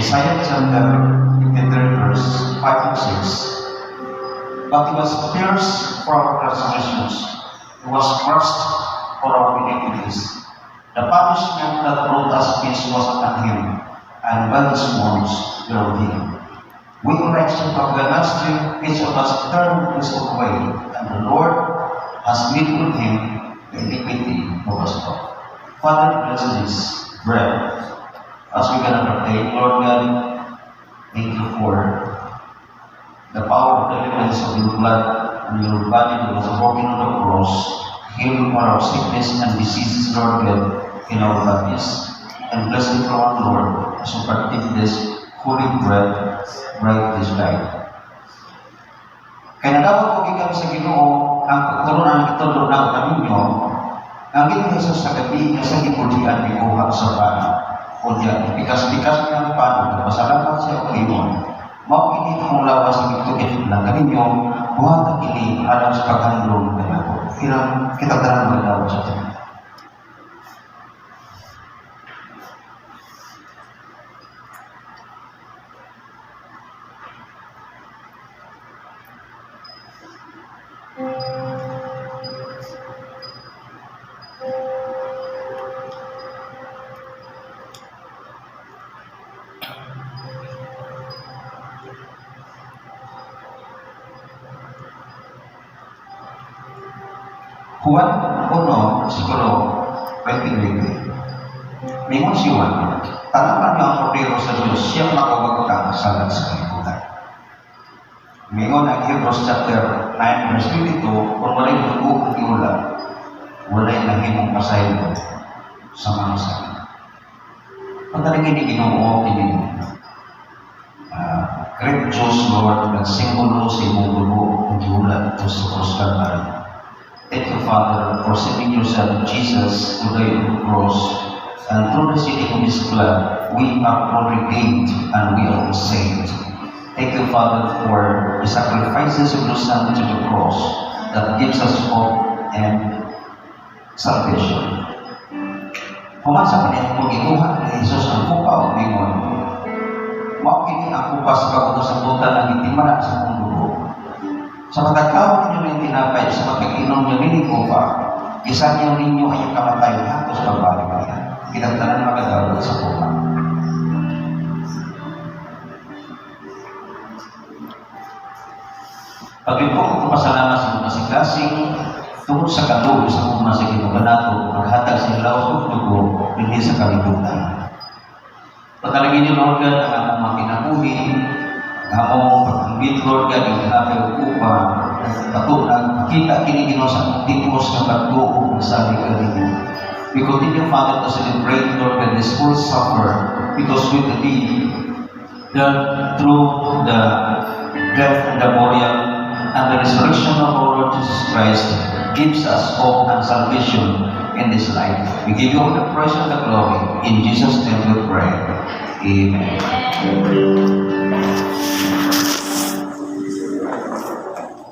Isaiah chapter 53 verse 5 and 6. But he was pierced for our transgressions, he was crushed for our iniquities. The punishment that brought us peace was upon him, and by his wounds we are healed. We like sheep have gone astray, each of us turned his own way, and the Lord has made with him the iniquity of us all. Father, bless this bread as we can partake. Lord God, thank you for the power of the elements of your blood and your body that was broken on the cross, heal our sickness and diseases, Lord God, in our bodies. And bless it, Lord, as we partake this holy bread, right this night. Kaya dapat po kami sa Ginoo ang pagkaroon ng itulong ng kaninyo, ang Ginoo Jesus sa gabi sa ipulian ni Kuha sa Pana. O diyan, pikas-pikas niya ang Pana, nagpasalamat siya o limon. Maukinit ang lawas ng itugit ng kaninyo, buhat ang kini alam sa paghandlong ng ako. Kita darang maglawas sa atin. Juan 1, siguro 20. Mingon si Juan, tanaman niyo ang kordero sa Diyos, siyang makawagtang salat sa kalibutan. Mingon ang Hebrews chapter 9, verse 22, kung wala'y dugo at iulan, wala'y nahimong pasaylo sa mga sabi. Pagdating ini Ginoo, ini great Diyos, Lord, ng simbolo sa imong dugo, ang iulan ito sa cross Calvary. Thank you, Father, for sending your Son, Jesus, to die on the cross. And through the shedding of His blood, we are all redeemed and we are all saved. Thank you, Father, for the sacrifices of your Son to the cross that gives us hope and salvation. Pumansa pa niya kung inuha ni Jesus ang kupa o mingon. Maukini ang kupa sa pagkakasabutan ng itimana sa mundo. Sa pagkakaw ninyo ng tinapay, sa pagkakinom nyo ng kupa, isa niyo ninyo ay kamatay hatos pagbalik niya. Kinagtanan magagawin sa kupa. Pag-ibok ito pasalamat sa mga siklasing tungkol sa kaloob sa mga sa kinuganato, maghatag sa ilaw ng dugo, hindi sa kalibutan. Pagkalagin niyo, Lord God, ang among mga kinabuhi, ang among pag-ambit, Lord God, ang kinapay upa, patulang, kita kiniginaw sa timos ng pagtuo ng sabi ka rin. We continue, Father, to celebrate, Lord God, this full supper, because we believe that through the death and the burial and the resurrection of our Lord Jesus Christ gives us hope and salvation in this life. We give you all the praise and the glory. In Jesus' name we pray. Amen.